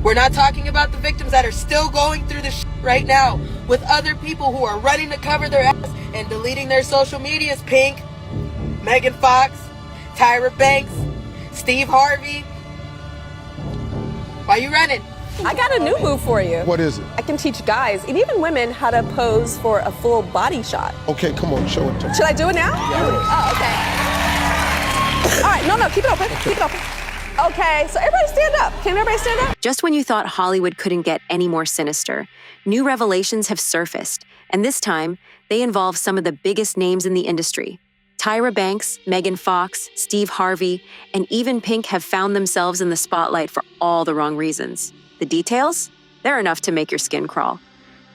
We're not talking about the victims that are still going through the right now with other people who are running to cover their ass and deleting their social medias. Pink, Megan Fox, Tyra Banks, Steve Harvey. Why you running? I got a new move for you. What is it? I can teach guys and even women how to pose for a full body shot. Okay, come on, show it to me. Should I do it now? Yeah. Oh, okay. All right, no, keep it open. Okay. Keep it open. Okay, so everybody stand up. Can everybody stand up? Just when you thought Hollywood couldn't get any more sinister, new revelations have surfaced, and this time, they involve some of the biggest names in the industry. Tyra Banks, Megan Fox, Steve Harvey, and even Pink have found themselves in the spotlight for all the wrong reasons. The details? They're enough to make your skin crawl.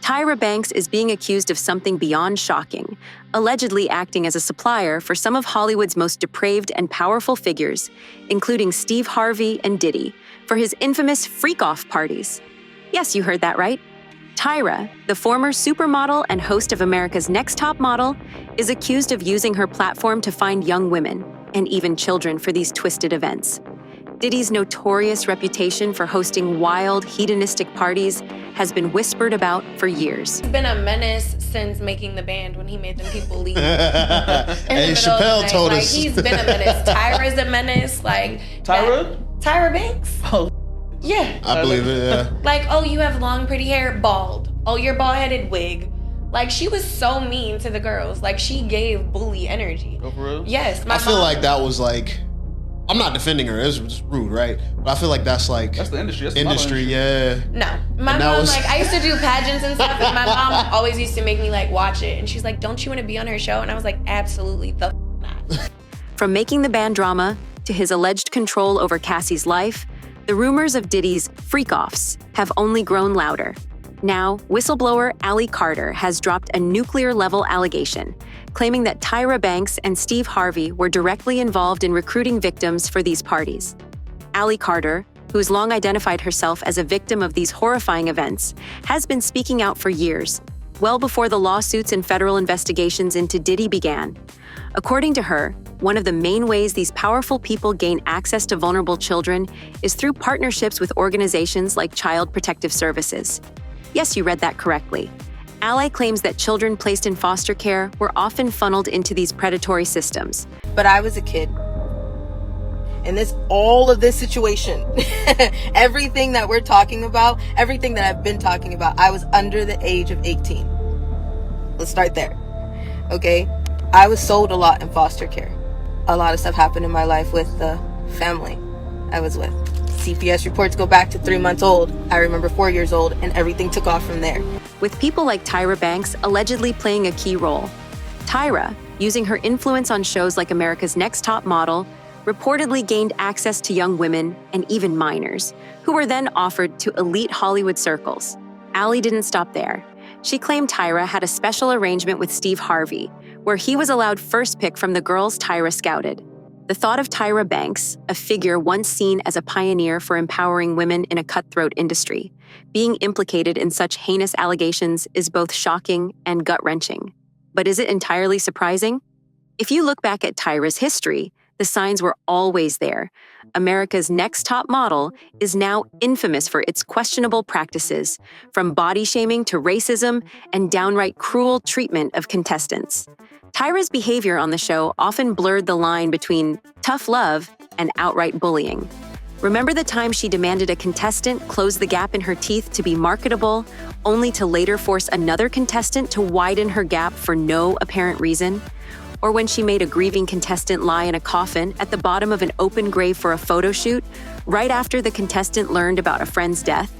Tyra Banks is being accused of something beyond shocking, allegedly acting as a supplier for some of Hollywood's most depraved and powerful figures, including Steve Harvey and Diddy, for his infamous freak-off parties. Yes, you heard that right. Tyra, the former supermodel and host of America's Next Top Model, is accused of using her platform to find young women, and even children, for these twisted events. Diddy's notorious reputation for hosting wild, hedonistic parties has been whispered about for years. He's been a menace since making the band when he made them people leave. Hey, Chappelle told us. He's been a menace. Tyra's a menace. Like Tyra Banks? Oh, yeah. I believe it, yeah. Like, oh, you have long, pretty hair, bald. Oh, you're bald-headed, wig. Like, she was so mean to the girls. Like, she gave bully energy. Oh, for real? Yes. I feel like that was like, I'm not defending her. It's just rude, right? But I feel like that's like... That's the industry. That's the industry, yeah. No. My mom, like, I used to do pageants and stuff, and my mom always used to make me, like, watch it. And she's like, don't you want to be on her show? And I was like, absolutely the not. From making the band drama to his alleged control over Cassie's life, the rumors of Diddy's freak-offs have only grown louder. Now, whistleblower Allie Carter has dropped a nuclear-level allegation, claiming that Tyra Banks and Steve Harvey were directly involved in recruiting victims for these parties. Allie Carter, who's long identified herself as a victim of these horrifying events, has been speaking out for years, well before the lawsuits and federal investigations into Diddy began. According to her, one of the main ways these powerful people gain access to vulnerable children is through partnerships with organizations like Child Protective Services. Yes, you read that correctly. Ally claims that children placed in foster care were often funneled into these predatory systems. But I was a kid. And all of this situation, everything that we're talking about, everything that I've been talking about, I was under the age of 18. Let's start there. Okay? I was sold a lot in foster care. A lot of stuff happened in my life with the family I was with. CPS reports go back to 3 months old. I remember 4 years old, and everything took off from there. With people like Tyra Banks allegedly playing a key role. Tyra, using her influence on shows like America's Next Top Model, reportedly gained access to young women and even minors, who were then offered to elite Hollywood circles. Allie didn't stop there. She claimed Tyra had a special arrangement with Steve Harvey, where he was allowed first pick from the girls Tyra scouted. The thought of Tyra Banks, a figure once seen as a pioneer for empowering women in a cutthroat industry, being implicated in such heinous allegations is both shocking and gut-wrenching. But is it entirely surprising? If you look back at Tyra's history, the signs were always there. America's Next Top Model is now infamous for its questionable practices, from body shaming to racism and downright cruel treatment of contestants. Tyra's behavior on the show often blurred the line between tough love and outright bullying. Remember the time she demanded a contestant close the gap in her teeth to be marketable, only to later force another contestant to widen her gap for no apparent reason? Or when she made a grieving contestant lie in a coffin at the bottom of an open grave for a photo shoot, right after the contestant learned about a friend's death?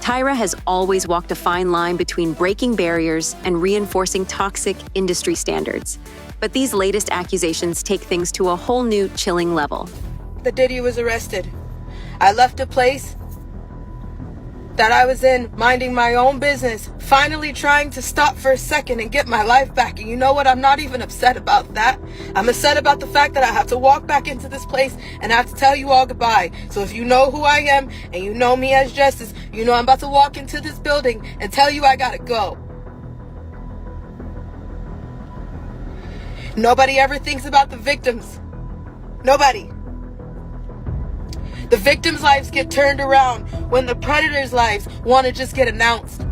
Tyra has always walked a fine line between breaking barriers and reinforcing toxic industry standards. But these latest accusations take things to a whole new chilling level. The Diddy was arrested. I left a place that I was in, minding my own business, finally trying to stop for a second and get my life back. And you know what? I'm not even upset about that. I'm upset about the fact that I have to walk back into this place and I have to tell you all goodbye. So if you know who I am and you know me as Justice, you know I'm about to walk into this building and tell you I gotta go. Nobody ever thinks about the victims. Nobody. The victims' lives get turned around when the predators' lives want to just get announced.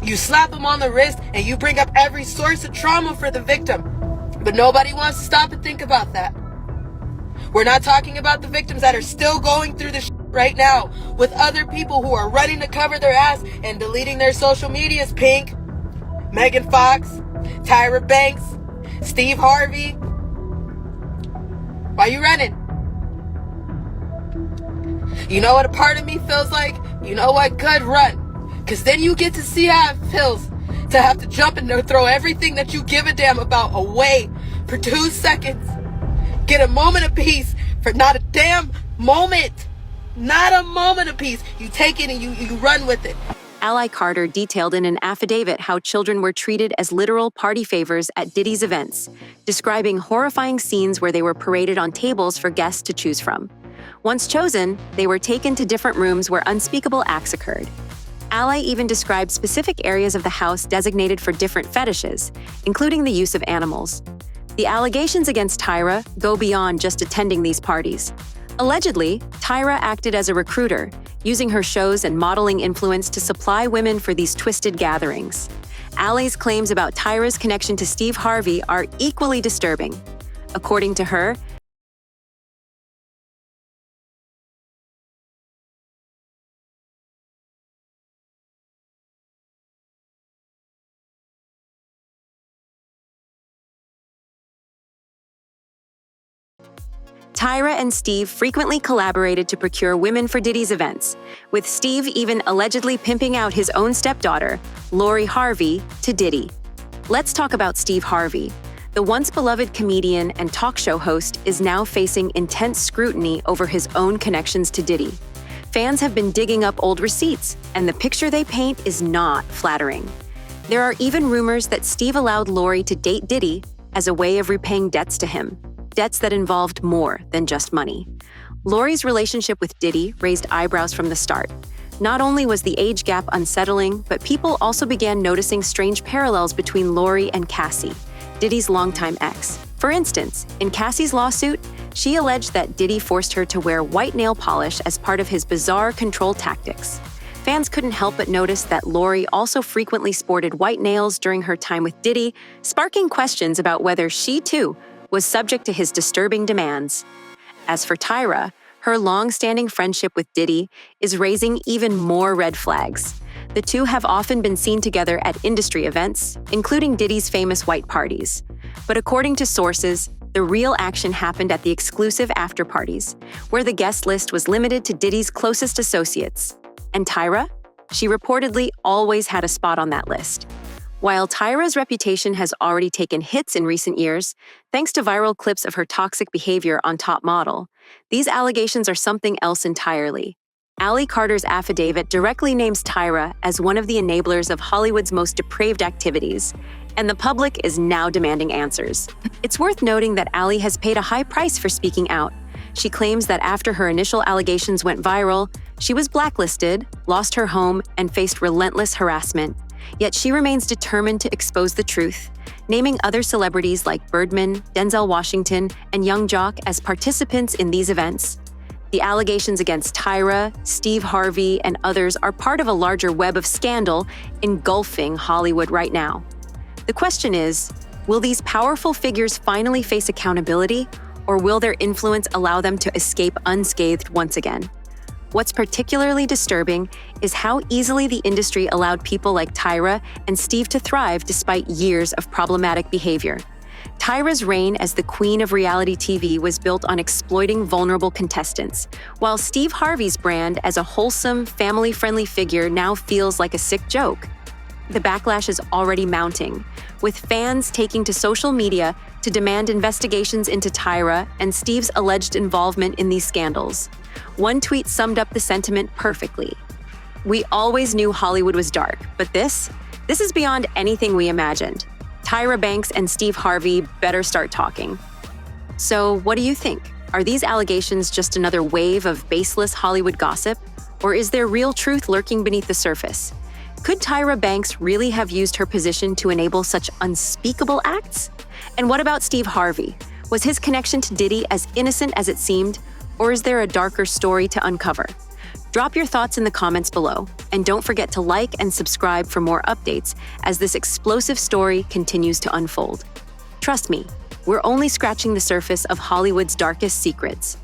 You slap them on the wrist and you bring up every source of trauma for the victim. But nobody wants to stop and think about that. We're not talking about the victims that are still going through the right now with other people who are running to cover their ass and deleting their social medias. Pink, Megan Fox, Tyra Banks, Steve Harvey. Why you running? You know what a part of me feels like? You know what? Good, run. Because then you get to see how it feels to have to jump and throw everything that you give a damn about away for 2 seconds. Get a moment of peace for not a damn moment. Not a moment of peace. You take it and you run with it. Ally Carter detailed in an affidavit how children were treated as literal party favors at Diddy's events, describing horrifying scenes where they were paraded on tables for guests to choose from. Once chosen, they were taken to different rooms where unspeakable acts occurred. Ally even described specific areas of the house designated for different fetishes, including the use of animals. The allegations against Tyra go beyond just attending these parties. Allegedly, Tyra acted as a recruiter, using her shows and modeling influence to supply women for these twisted gatherings. Ally's claims about Tyra's connection to Steve Harvey are equally disturbing. According to her, Tyra and Steve frequently collaborated to procure women for Diddy's events, with Steve even allegedly pimping out his own stepdaughter, Lori Harvey, to Diddy. Let's talk about Steve Harvey. The once beloved comedian and talk show host is now facing intense scrutiny over his own connections to Diddy. Fans have been digging up old receipts, and the picture they paint is not flattering. There are even rumors that Steve allowed Lori to date Diddy as a way of repaying debts to him. Debts that involved more than just money. Lori's relationship with Diddy raised eyebrows from the start. Not only was the age gap unsettling, but people also began noticing strange parallels between Lori and Cassie, Diddy's longtime ex. For instance, in Cassie's lawsuit, she alleged that Diddy forced her to wear white nail polish as part of his bizarre control tactics. Fans couldn't help but notice that Lori also frequently sported white nails during her time with Diddy, sparking questions about whether she, too, was subject to his disturbing demands. As for Tyra, her long-standing friendship with Diddy is raising even more red flags. The two have often been seen together at industry events, including Diddy's famous white parties. But according to sources, the real action happened at the exclusive after-parties, where the guest list was limited to Diddy's closest associates. And Tyra? She reportedly always had a spot on that list. While Tyra's reputation has already taken hits in recent years, thanks to viral clips of her toxic behavior on Top Model, these allegations are something else entirely. Ally Carter's affidavit directly names Tyra as one of the enablers of Hollywood's most depraved activities, and the public is now demanding answers. It's worth noting that Ally has paid a high price for speaking out. She claims that after her initial allegations went viral, she was blacklisted, lost her home, and faced relentless harassment. Yet she remains determined to expose the truth, naming other celebrities like Birdman, Denzel Washington, and Young Jock as participants in these events. The allegations against Tyra, Steve Harvey, and others are part of a larger web of scandal engulfing Hollywood right now. The question is, will these powerful figures finally face accountability, or will their influence allow them to escape unscathed once again? What's particularly disturbing is how easily the industry allowed people like Tyra and Steve to thrive despite years of problematic behavior. Tyra's reign as the queen of reality TV was built on exploiting vulnerable contestants, while Steve Harvey's brand as a wholesome, family-friendly figure now feels like a sick joke. The backlash is already mounting, with fans taking to social media to demand investigations into Tyra and Steve's alleged involvement in these scandals. One tweet summed up the sentiment perfectly. "We always knew Hollywood was dark, but this is beyond anything we imagined. Tyra Banks and Steve Harvey better start talking." So, what do you think? Are these allegations just another wave of baseless Hollywood gossip? Or is there real truth lurking beneath the surface? Could Tyra Banks really have used her position to enable such unspeakable acts? And what about Steve Harvey? Was his connection to Diddy as innocent as it seemed? Or is there a darker story to uncover? Drop your thoughts in the comments below, and don't forget to like and subscribe for more updates as this explosive story continues to unfold. Trust me, we're only scratching the surface of Hollywood's darkest secrets.